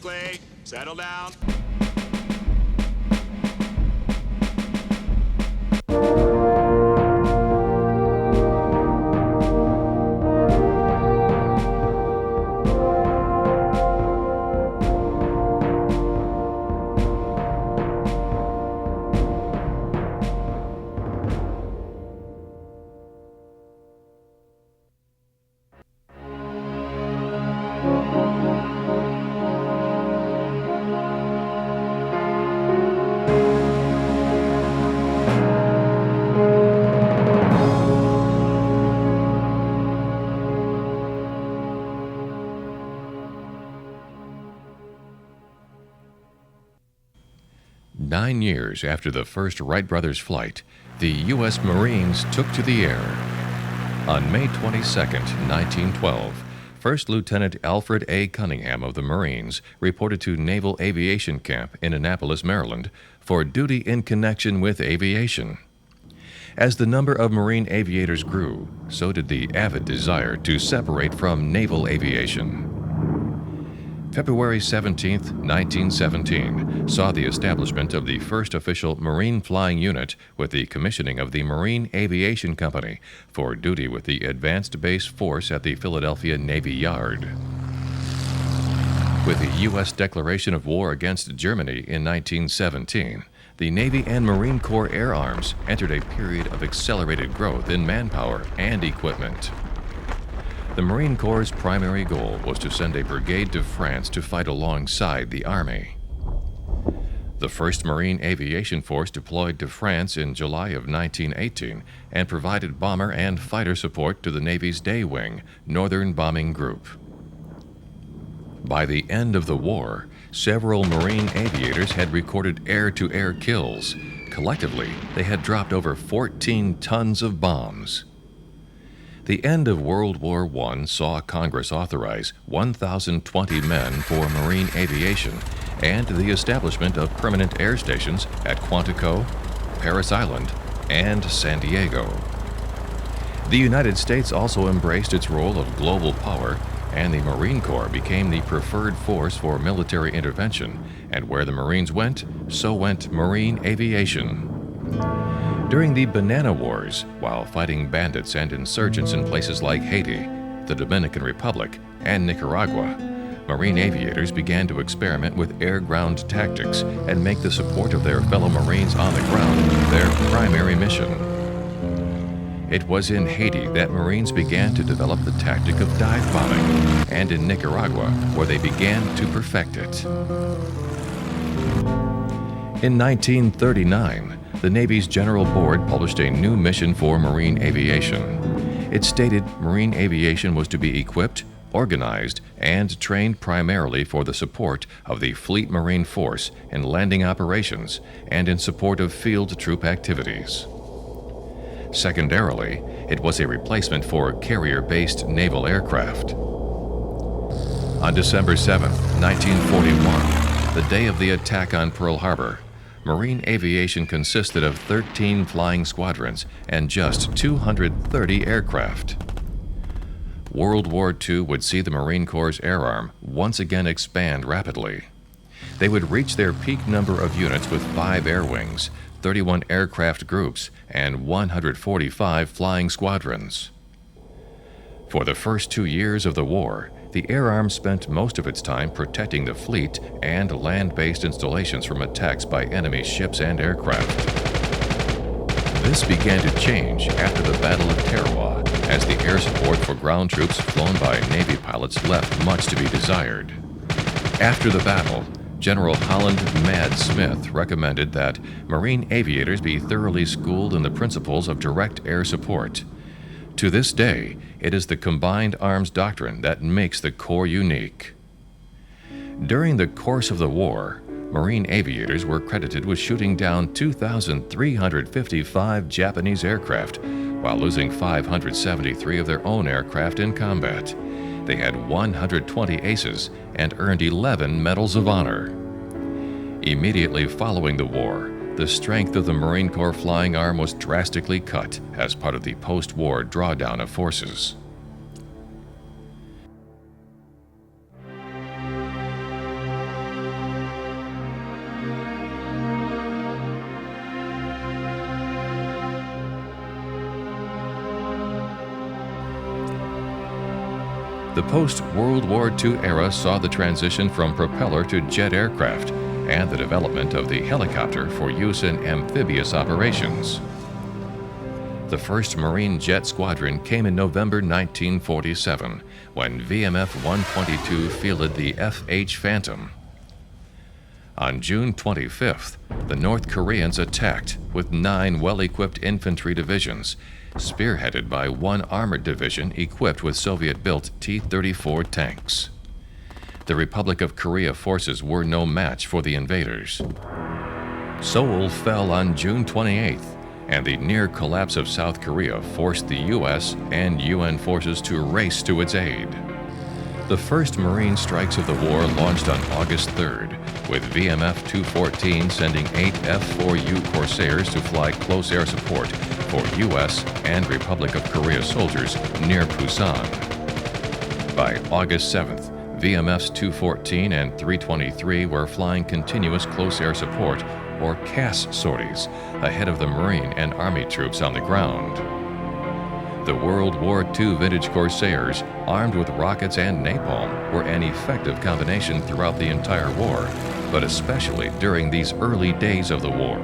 quickly. Settle down. Nine years after the first Wright brothers flight, the U.S. Marines took to the air. On May 22, 1912, First Lieutenant Alfred A. Cunningham of the Marines reported to Naval Aviation Camp in Annapolis, Maryland, for duty in connection with aviation. As the number of Marine aviators grew, so did the avid desire to separate from naval aviation. February 17, 1917, saw the establishment of the first official Marine flying unit with the commissioning of the Marine Aviation Company for duty with the Advanced Base Force at the Philadelphia Navy Yard. With the U.S. declaration of war against Germany in 1917, the Navy and Marine Corps Air Arms entered a period of accelerated growth in manpower and equipment. The Marine Corps' primary goal was to send a brigade to France to fight alongside the Army. The 1st Marine Aviation Force deployed to France in July of 1918 and provided bomber and fighter support to the Navy's Day Wing, Northern Bombing Group. By the end of the war, several Marine aviators had recorded air-to-air kills. Collectively, they had dropped over 14 tons of bombs. The end of World War I saw Congress authorize 1,020 men for Marine aviation and the establishment of permanent air stations at Quantico, Parris Island, and San Diego. The United States also embraced its role of global power, and the Marine Corps became the preferred force for military intervention, and where the Marines went, so went Marine aviation. During the Banana Wars, while fighting bandits and insurgents in places like Haiti, the Dominican Republic, and Nicaragua, Marine aviators began to experiment with air-ground tactics and make the support of their fellow Marines on the ground their primary mission. It was in Haiti that Marines began to develop the tactic of dive bombing, and in Nicaragua where they began to perfect it. In 1939, the Navy's General Board published a new mission for Marine aviation. It stated Marine aviation was to be equipped, organized, and trained primarily for the support of the Fleet Marine Force in landing operations and in support of field troop activities. Secondarily, it was a replacement for carrier-based naval aircraft. On December 7, 1941, the day of the attack on Pearl Harbor, Marine aviation consisted of 13 flying squadrons and just 230 aircraft. World War II would see the Marine Corps' Air Arm once again expand rapidly. They would reach their peak number of units with 5 air wings, 31 aircraft groups, and 145 flying squadrons. For the first 2 years of the war, the Air Arm spent most of its time protecting the fleet and land-based installations from attacks by enemy ships and aircraft. This began to change after the Battle of Tarawa, as the air support for ground troops flown by Navy pilots left much to be desired. After the battle, General Holland "Mad" Smith recommended that Marine aviators be thoroughly schooled in the principles of direct air support. To this day, it is the combined arms doctrine that makes the Corps unique. During the course of the war, Marine aviators were credited with shooting down 2,355 Japanese aircraft, while losing 573 of their own aircraft in combat. They had 120 aces and earned 11 Medals of Honor. Immediately following the war, the strength of the Marine Corps flying arm was drastically cut as part of the post-war drawdown of forces. The post-World War II era saw the transition from propeller to jet aircraft and the development of the helicopter for use in amphibious operations. The first Marine jet squadron came in November 1947 when VMF 122 fielded the FH Phantom. On June 25th, the North Koreans attacked with 9 well-equipped infantry divisions, spearheaded by one armored division equipped with Soviet-built T-34 tanks. The Republic of Korea forces were no match for the invaders. Seoul fell on June 28th, and the near collapse of South Korea forced the U.S. and UN forces to race to its aid. The first Marine strikes of the war launched on August 3rd, with VMF 214 sending 8 F-4U Corsairs to fly close air support for U.S. and Republic of Korea soldiers near Pusan. By August 7th, VMFs 214 and 323 were flying continuous close air support, or CAS sorties, ahead of the Marine and Army troops on the ground. The World War II vintage Corsairs, armed with rockets and napalm, were an effective combination throughout the entire war, but especially during these early days of the war.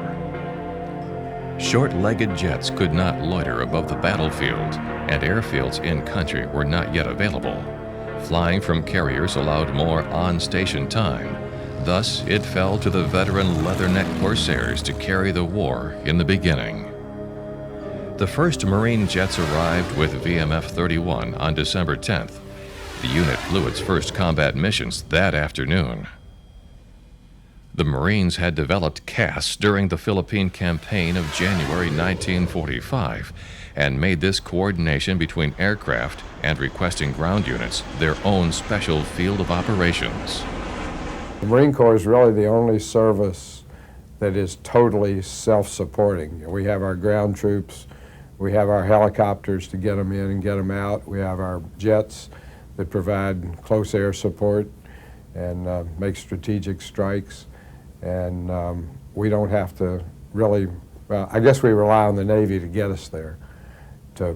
Short-legged jets could not loiter above the battlefield, and airfields in country were not yet available. Flying from carriers allowed more on-station time. Thus, it fell to the veteran Leatherneck Corsairs to carry the war in the beginning. The first Marine jets arrived with VMF-31 on December 10th. The unit flew its first combat missions that afternoon. The Marines had developed CAS during the Philippine campaign of January 1945 and made this coordination between aircraft and requesting ground units their own special field of operations. The Marine Corps is really the only service that is totally self-supporting. We have our ground troops, we have our helicopters to get them in and get them out, we have our jets that provide close air support and make strategic strikes, and we don't have to really, well, I guess we rely on the Navy to get us there to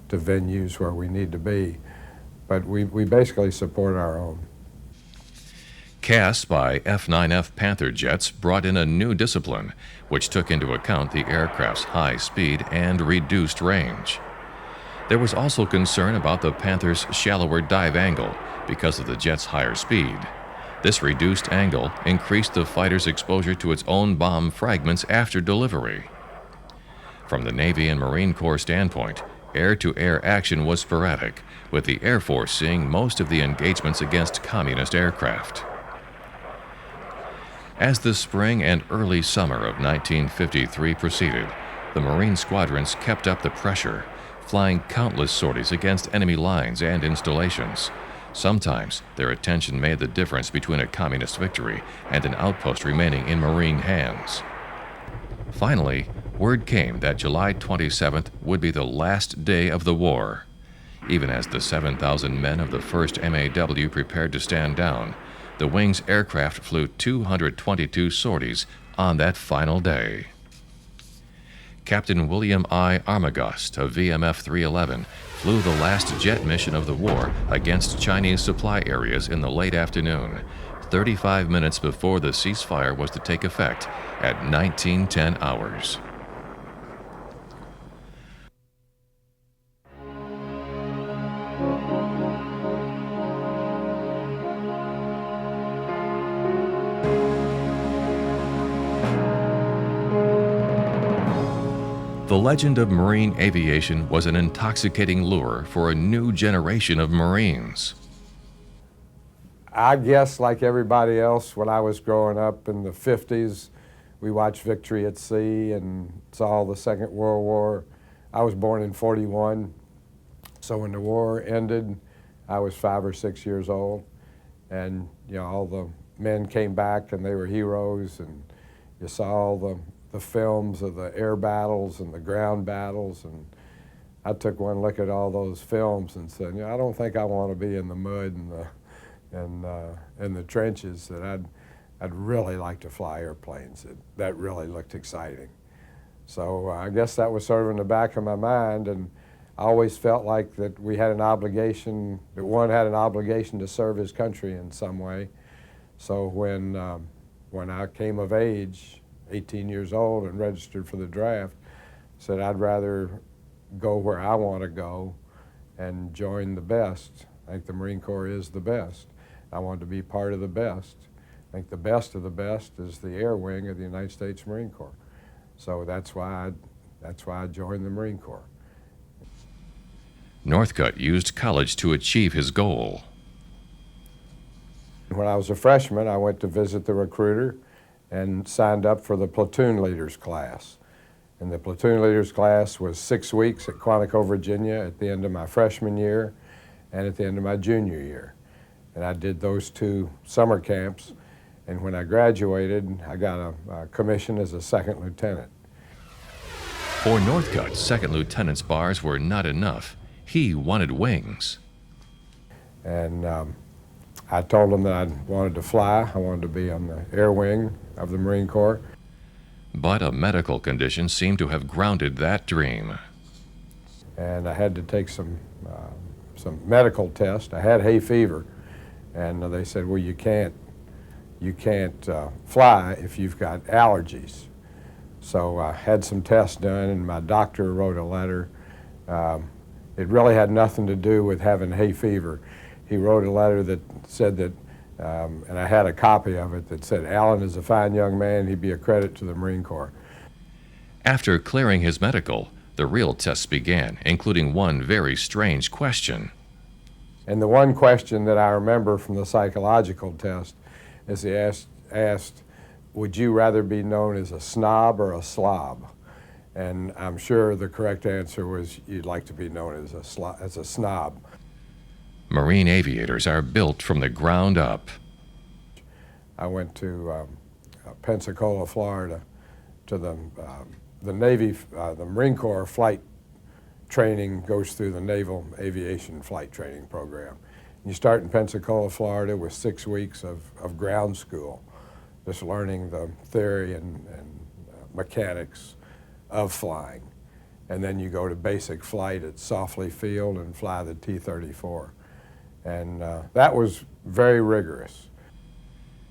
venues where we need to be, but we basically support our own. CAS by F-9F Panther jets brought in a new discipline, which took into account the aircraft's high speed and reduced range. There was also concern about the Panther's shallower dive angle because of the jet's higher speed. This reduced angle increased the fighter's exposure to its own bomb fragments after delivery. From the Navy and Marine Corps standpoint, air-to-air action was sporadic, with the Air Force seeing most of the engagements against communist aircraft. As the spring and early summer of 1953 proceeded, the Marine squadrons kept up the pressure, flying countless sorties against enemy lines and installations. Sometimes their attention made the difference between a communist victory and an outpost remaining in Marine hands. Finally, word came that July 27th would be the last day of the war. Even as the 7,000 men of the 1st MAW prepared to stand down, the Wing's aircraft flew 222 sorties on that final day. Captain William I. Armagost of VMF 311 flew the last jet mission of the war against Chinese supply areas in the late afternoon, 35 minutes before the ceasefire was to take effect at 1910 hours. The legend of marine aviation was an intoxicating lure for a new generation of Marines. I guess like everybody else, when I was growing up in the 50s, we watched Victory at Sea and saw the Second World War. I was born in '41, so when the war ended, I was 5 or 6 years old, and all the men came back and they were heroes, and you saw all the films of the air battles and the ground battles, and I took one look at all those films and said, I don't think I want to be in the mud and the trenches. That I'd really like to fly airplanes. That really looked exciting. So I guess that was sort of in the back of my mind, and I always felt like that we had an obligation, that one had an obligation to serve his country in some way. So when I came of age, 18 years old, and registered for the draft, I said I'd rather go where I want to go and join the best. I think the Marine Corps is the best. I wanted to be part of the best. I think the best of the best is the Air Wing of the United States Marine Corps. So that's why I joined the Marine Corps. Northcutt used college to achieve his goal. When I was a freshman, I went to visit the recruiter and signed up for the platoon leaders class. And the platoon leaders class was 6 weeks at Quantico, Virginia at the end of my freshman year and at the end of my junior year. And I did those 2 summer camps. And when I graduated, I got a commission as a second lieutenant. For Northcutt, second lieutenant's bars were not enough. He wanted wings. And I told him that I wanted to fly. I wanted to be on the air wing of the Marine Corps. But a medical condition seemed to have grounded that dream. And I had to take some medical tests. I had hay fever, and they said, well, you can't fly if you've got allergies. So I had some tests done, and my doctor wrote a letter. It really had nothing to do with having hay fever. He wrote a letter that said that, and I had a copy of it, that said, Alan is a fine young man, he'd be a credit to the Marine Corps. After clearing his medical, the real tests began, including one very strange question. And the one question that I remember from the psychological test is he asked, would you rather be known as a snob or a slob? And I'm sure the correct answer was you'd like to be known as a snob. Marine aviators are built from the ground up. I went to Pensacola, Florida, to the Navy, the Marine Corps flight training goes through the Naval Aviation Flight Training Program. You start in Pensacola, Florida with 6 weeks of ground school, just learning the theory and mechanics of flying. And then you go to basic flight at Softly Field and fly the T-34. And that was very rigorous.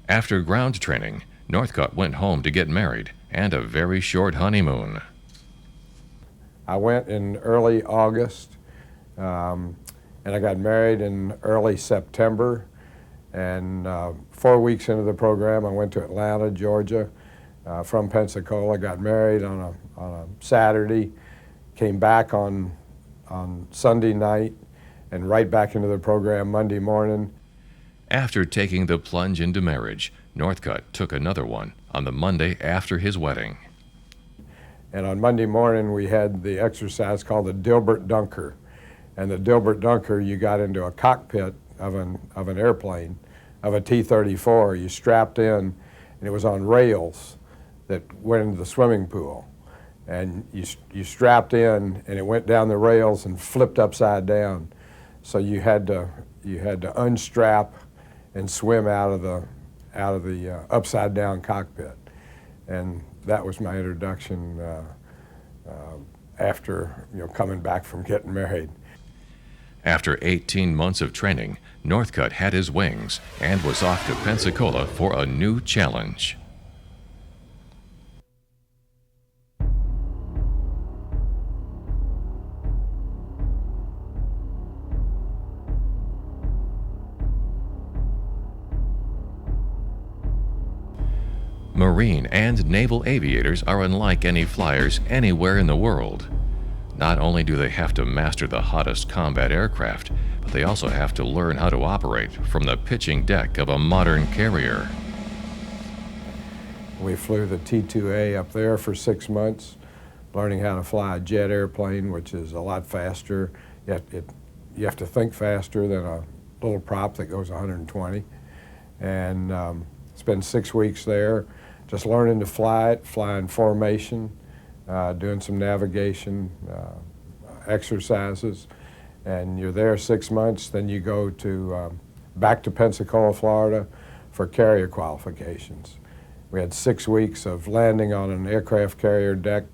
After ground training, Northcutt went home to get married and a very short honeymoon. I went in early August, and I got married in early September. And 4 weeks into the program, I went to Atlanta, Georgia, from Pensacola. Got married on a Saturday, came back on Sunday night, and right back into the program Monday morning. After taking the plunge into marriage, Northcutt took another one on the Monday after his wedding. And on Monday morning, we had the exercise called the Dilbert Dunker. And the Dilbert Dunker, you got into a cockpit of an airplane, of a T-34. You strapped in, and it was on rails that went into the swimming pool. And you strapped in, and it went down the rails and flipped upside down. So you had to unstrap and swim out of the upside down cockpit. And that was my introduction after coming back from getting married. After 18 months of training, Northcutt had his wings and was off to Pensacola for a new challenge. Marine and naval aviators are unlike any flyers anywhere in the world. Not only do they have to master the hottest combat aircraft, but they also have to learn how to operate from the pitching deck of a modern carrier. We flew the T-2A up there for 6 months, learning how to fly a jet airplane, which is a lot faster. You have to think faster than a little prop that goes 120. And spend 6 weeks there, just learning to fly it, flying formation, doing some navigation exercises. And you're there 6 months, then you go to back to Pensacola, Florida for carrier qualifications. We had 6 weeks of landing on an aircraft carrier deck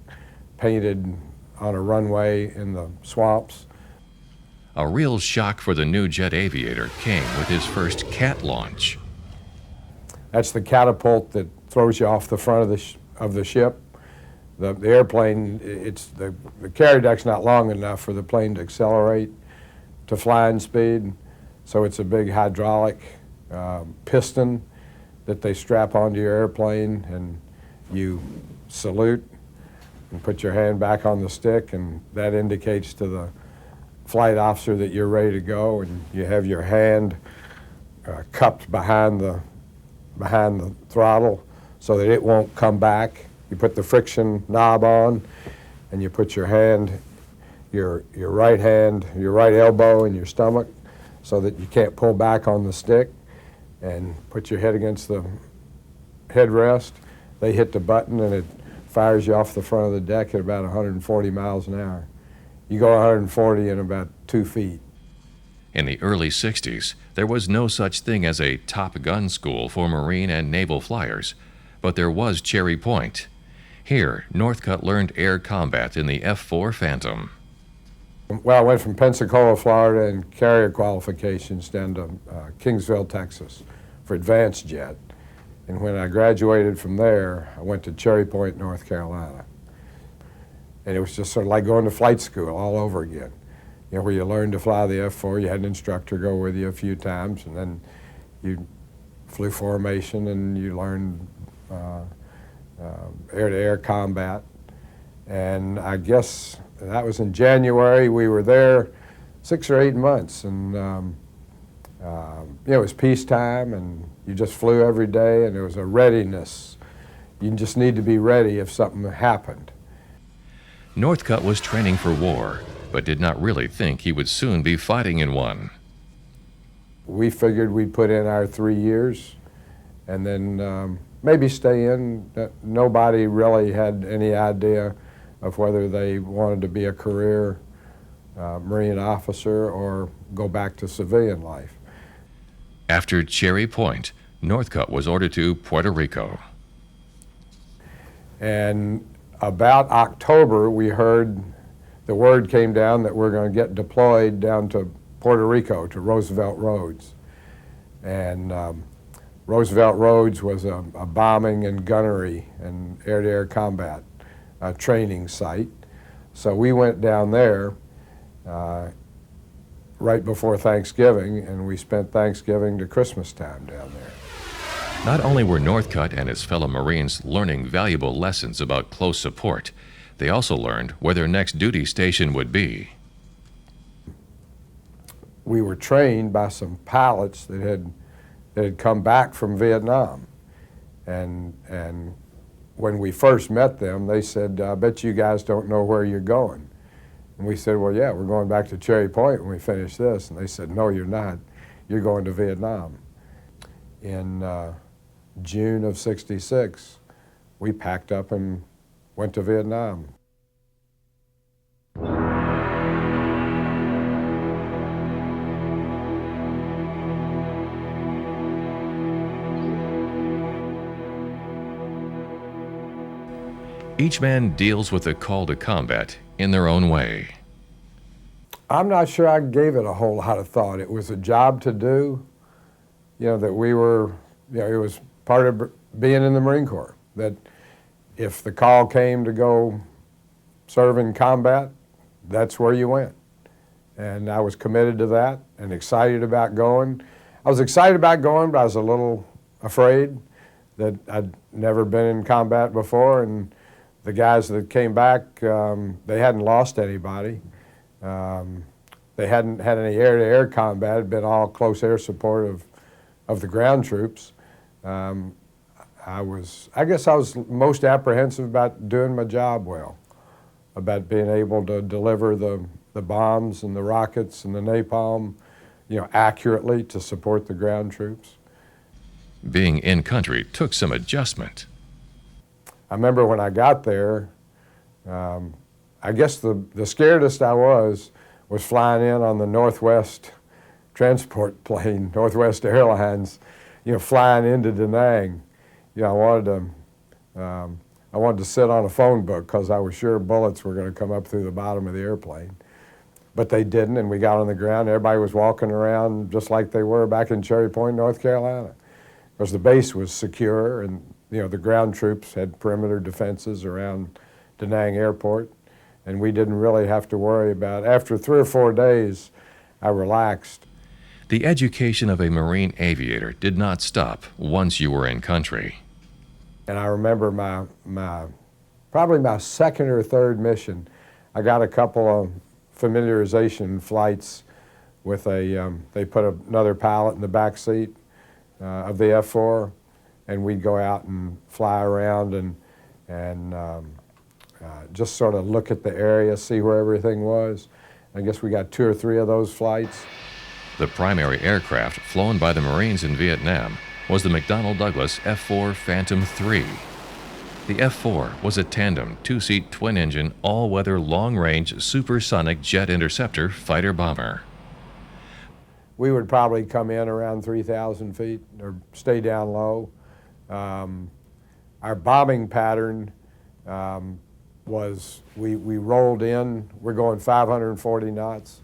painted on a runway in the swamps. A real shock for the new jet aviator came with his first cat launch. That's the catapult that throws you off the front of the ship. The airplane, the carrier deck's not long enough for the plane to accelerate to flying speed, so it's a big hydraulic piston that they strap onto your airplane, and you salute and put your hand back on the stick, and that indicates to the flight officer that you're ready to go, and you have your hand cupped behind the throttle so that it won't come back. You put the friction knob on, and you put your hand, your right hand, your right elbow in your stomach so that you can't pull back on the stick, and put your head against the headrest. They hit the button and it fires you off the front of the deck at about 140 miles an hour. You go 140 in about 2 feet. In the early 60s, there was no such thing as a Top Gun school for Marine and naval flyers, but there was Cherry Point. Here, Northcutt learned air combat in the F-4 Phantom. Well, I went from Pensacola, Florida, and carrier qualifications down to Kingsville, Texas for advanced jet. And when I graduated from there, I went to Cherry Point, North Carolina. And it was just sort of like going to flight school all over again. You know, where you learned to fly the F-4, you had an instructor go with you a few times, and then you flew formation and you learned air-to-air combat. And I guess that was in January. We were there 6 or 8 months, and it was peacetime, and you just flew every day, and there was a readiness. You just need to be ready if something happened. Northcutt was training for war, but did not really think he would soon be fighting in one. We figured we'd put in our 3 years and then maybe stay in. Nobody really had any idea of whether they wanted to be a career Marine officer or go back to civilian life. After Cherry Point, Northcutt was ordered to Puerto Rico. And about October, we heard the word came down that we're going to get deployed down to Puerto Rico, to Roosevelt Roads. And Roosevelt Roads was a bombing and gunnery and air-to-air combat training site. So we went down there right before Thanksgiving, and we spent Thanksgiving to Christmas time down there. Not only were Northcutt and his fellow Marines learning valuable lessons about close support, they also learned where their next duty station would be. We were trained by some pilots that had come back from Vietnam. And when we first met them, they said, "I bet you guys don't know where you're going." And we said, "Well, yeah, we're going back to Cherry Point when we finish this." And they said, "No, you're not. You're going to Vietnam." In June of '66, we packed up and went to Vietnam. Each man deals with the call to combat in their own way. I'm not sure I gave it a whole lot of thought. It was a job to do, that we were, it was part of being in the Marine Corps, that if the call came to go serve in combat, that's where you went. And I was committed to that and excited about going. I was excited about going, but I was a little afraid that I'd never been in combat before, and the guys that came back, they hadn't lost anybody. They hadn't had any air-to-air combat. It had been all close air support of the ground troops. I guess I was most apprehensive about doing my job well, about being able to deliver the bombs and the rockets and the napalm, accurately to support the ground troops. Being in country took some adjustment. I remember when I got there, I guess the scaredest I was flying in on the Northwest transport plane, Northwest Airlines, flying into Da Nang. I wanted to I wanted to sit on a phone book because I was sure bullets were going to come up through the bottom of the airplane. But they didn't, and we got on the ground. Everybody was walking around just like they were back in Cherry Point, North Carolina. Because the base was secure, and the ground troops had perimeter defenses around Da Nang Airport, and we didn't really have to worry about it. After 3 or 4 days, I relaxed. The education of a Marine aviator did not stop once you were in country. And I remember probably my second or third mission, I got a couple of familiarization flights with they put another pilot in the back seat of the F-4, and we'd go out and fly around and just sort of look at the area, see where everything was. I guess we got 2 or 3 of those flights. The primary aircraft flown by the Marines in Vietnam was the McDonnell Douglas F-4 Phantom III. The F-4 was a tandem, 2-seat, twin-engine, all-weather, long-range, supersonic jet interceptor fighter-bomber. We would probably come in around 3,000 feet or stay down low. Our bombing pattern was we rolled in, we're going 540 knots,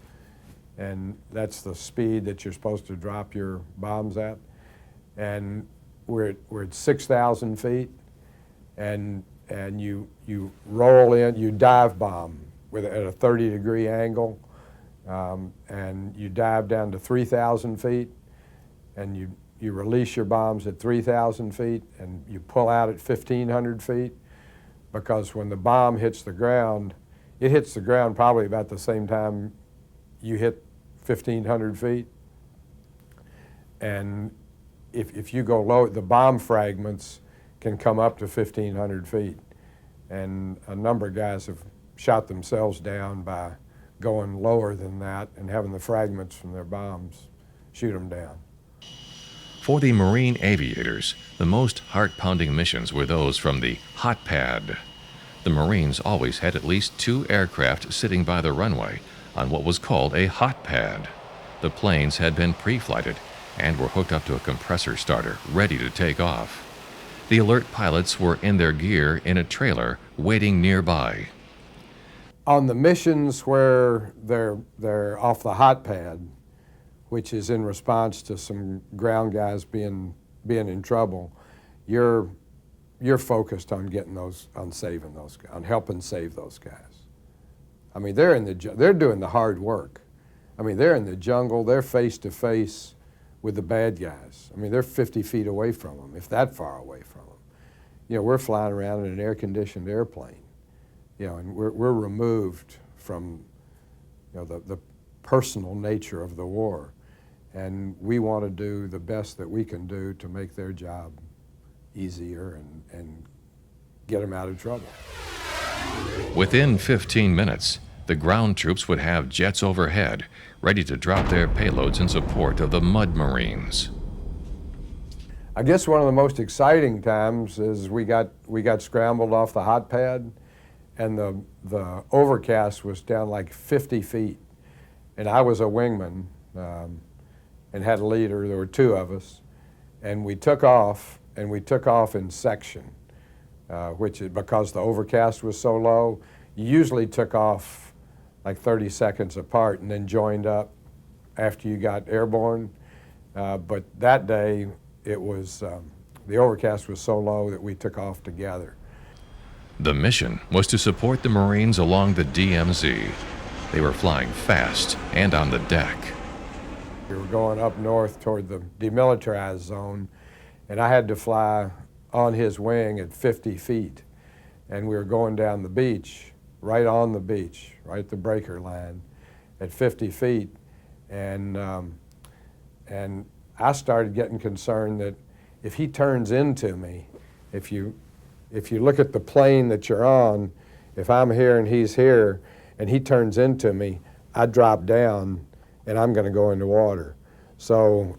and that's the speed that you're supposed to drop your bombs at. And we're at 6,000 feet, and you roll in, you dive bomb at a 30-degree angle, and you dive down to 3,000 feet, and you release your bombs at 3,000 feet, and you pull out at 1,500 feet, because when the bomb hits the ground, it hits the ground probably about the same time you hit 1,500 feet. And if you go low, the bomb fragments can come up to 1,500 feet. And a number of guys have shot themselves down by going lower than that and having the fragments from their bombs shoot them down. For the Marine aviators, the most heart-pounding missions were those from the hot pad. The Marines always had at least 2 aircraft sitting by the runway on what was called a hot pad. The planes had been pre-flighted and were hooked up to a compressor starter, ready to take off. The alert pilots were in their gear in a trailer, waiting nearby. On the missions where they're off the hot pad, which is in response to some ground guys being in trouble, you're focused on saving those guys, on helping save those guys. I mean, they're doing the hard work. I mean, they're in the jungle, they're face to face with the bad guys. I mean, they're 50 feet away from them, if that far away from them. We're flying around in an air-conditioned airplane, and we're removed from, the personal nature of the war. And we want to do the best that we can do to make their job easier and get them out of trouble. Within 15 minutes, the ground troops would have jets overhead, ready to drop their payloads in support of the Mud Marines. I guess one of the most exciting times is we got scrambled off the hot pad, and the overcast was down like 50 feet. And I was a wingman and had a leader. There were 2 of us. And we took off in section, which is because the overcast was so low, you usually took off like 30 seconds apart and then joined up after you got airborne. But that day, it was, the overcast was so low that we took off together. The mission was to support the Marines along the DMZ. They were flying fast and on the deck. We were going up north toward the demilitarized zone, and I had to fly on his wing at 50 feet. And we were going down the beach, right on the beach, right at the breaker line, at 50 feet. And I started getting concerned that if he turns into me, if you look at the plane that you're on, if I'm here and he's here, and he turns into me, I drop down and I'm going to go into water. So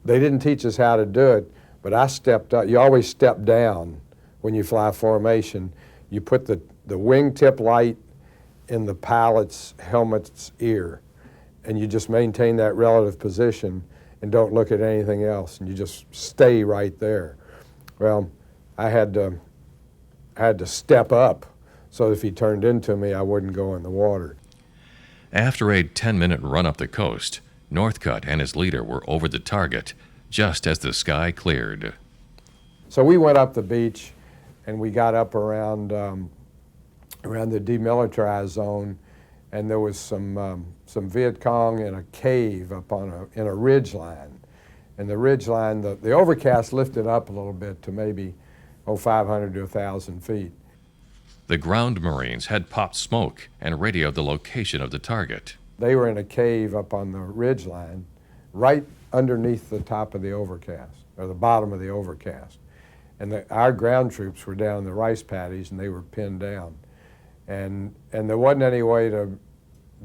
they didn't teach us how to do it, but I stepped up. You always step down when you fly formation. You put the wingtip light in the pilot's helmet's ear, and you just maintain that relative position and don't look at anything else, and you just stay right there. Well, I had to had to step up so if he turned into me, I wouldn't go in the water. After a 10-minute run up the coast, Northcutt and his leader were over the target just as the sky cleared. So we went up the beach and we got up around the demilitarized zone, and there was some Viet Cong in a cave up in a ridge line. And the ridge line, the overcast lifted up a little bit to maybe 500 to 1,000 feet. The ground Marines had popped smoke and radioed the location of the target. They were in a cave up on the ridge line, right underneath the top of the overcast, or the bottom of the overcast. And our ground troops were down in the rice paddies, and they were pinned down. And there wasn't any way to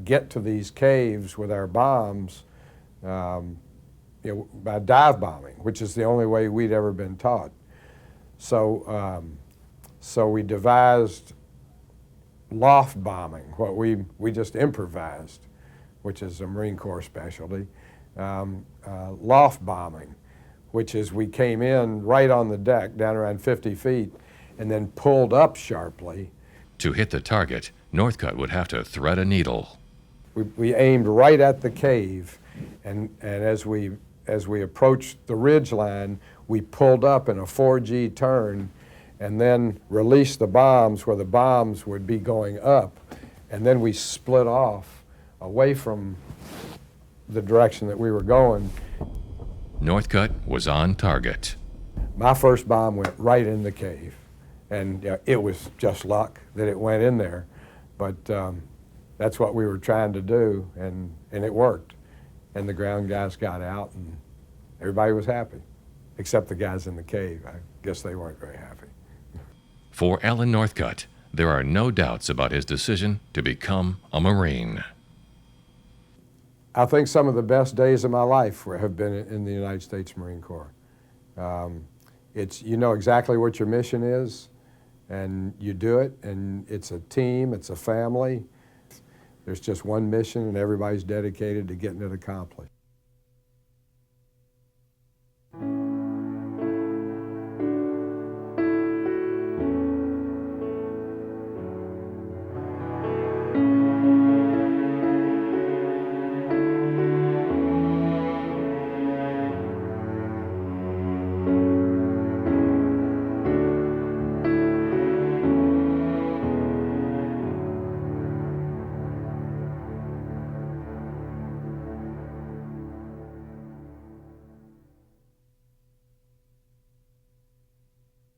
get to these caves with our bombs by dive bombing, which is the only way we'd ever been taught. So we devised loft bombing, what we just improvised, which is a Marine Corps specialty. Loft bombing, which is we came in right on the deck, down around 50 feet, and then pulled up sharply. To hit the target, Northcutt would have to thread a needle. We aimed right at the cave, and as we approached the ridge line, we pulled up in a 4G turn and then released the bombs where the bombs would be going up, and then we split off away from the direction that we were going. Northcutt was on target. My first bomb went right in the cave, and it was just luck that it went in there, but that's what we were trying to do, and it worked. And the ground guys got out, and everybody was happy, except the guys in the cave. I guess they weren't very happy. For Alan Northcutt, there are no doubts about his decision to become a Marine. I think some of the best days of my life have been in the United States Marine Corps. You know exactly what your mission is, and you do it, and it's a team, it's a family. There's just one mission, and everybody's dedicated to getting it accomplished.